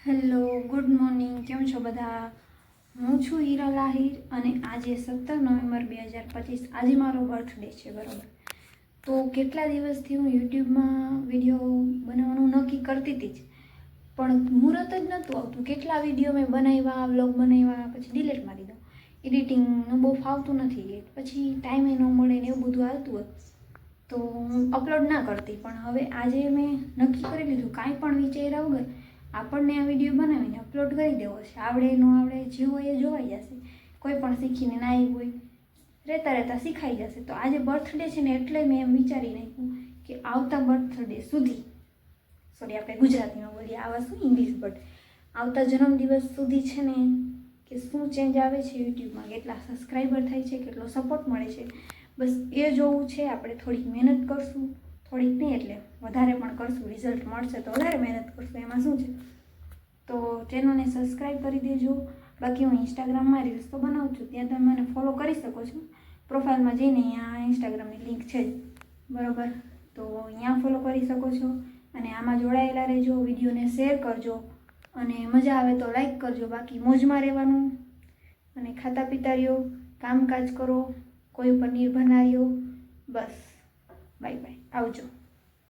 Hello, good morning. કેમ છો બધા? હું છું હીરા લાહિર અને આજે 17 નવેમ્બર 2025 આજે મારો બર્થડે છે, બરાબર? તો કેટલા દિવસથી હું યુટ્યુબમાં વિડીયો બનાવવાનું નક્કી કરતી હતી જ, પણ મુહૂર્ત જ નહોતું આવતું. કેટલા વિડીયો મેં બનાવ્યા, વ્લોગ બનાવ્યા, પછી ડિલીટ મારી દો. એડિટિંગનું બહુ ફાવતું નથી, પછી ટાઈમે ન મળે ને એવું બધું આવતું હોય તો હું અપલોડ ના કરતી. પણ હવે આજે મેં નક્કી કરી લીધું, કાંઈ પણ વિચાર્યા વગર આપણને આ વિડીયો બનાવીને અપલોડ કરી દેવો છે. આવડે ન આવડે જે હોય એ જોવાઈ જશે. કોઈ પણ શીખીને ના આવી હોય, રહેતા રહેતા શીખાઈ જશે. તો આજે બર્થડે છે ને, એટલે મેં એમ વિચારી નાખ્યું કે આવતા બર્થડે સુધી, સોરી આપણે ગુજરાતીમાં બોલીએ, આવા શું ઇંગ્લિશ, બટ આવતા જન્મદિવસ સુધી છે ને, કે શું ચેન્જ આવે છે યુટ્યુબમાં, કેટલા સબસ્ક્રાઈબર થાય છે, કેટલો સપોર્ટ મળે છે, બસ એ જોવું છે. આપણે થોડીક મહેનત કરશું, થોડીક નહીં એટલે વધારે પણ કરશું. રિઝલ્ટ મળશે તો વધારે મહેનત કરશું, એમાં શું છે. તો ચેનલને સબસ્ક્રાઈબ કરી દેજો. બાકી હું ઇન્સ્ટાગ્રામમાં રીલ્સ તો બનાવું છું, ત્યાં તમે મને ફોલો કરી શકો છો. પ્રોફાઇલમાં જઈને અહીંયા ઇન્સ્ટાગ્રામની લિંક છે જ, બરાબર? તો અહીંયા ફોલો કરી શકો છો અને આમાં જોડાયેલા રહેજો. વિડીયોને શેર કરજો અને મજા આવે તો લાઈક કરજો. બાકી મોજમાં રહેવાનું અને ખાતા પીતા રહ્યો, કામકાજ કરો, કોઈ ઉપર નિર્ભર ના રહ્યો. બસ, બાય બાય, આવજો.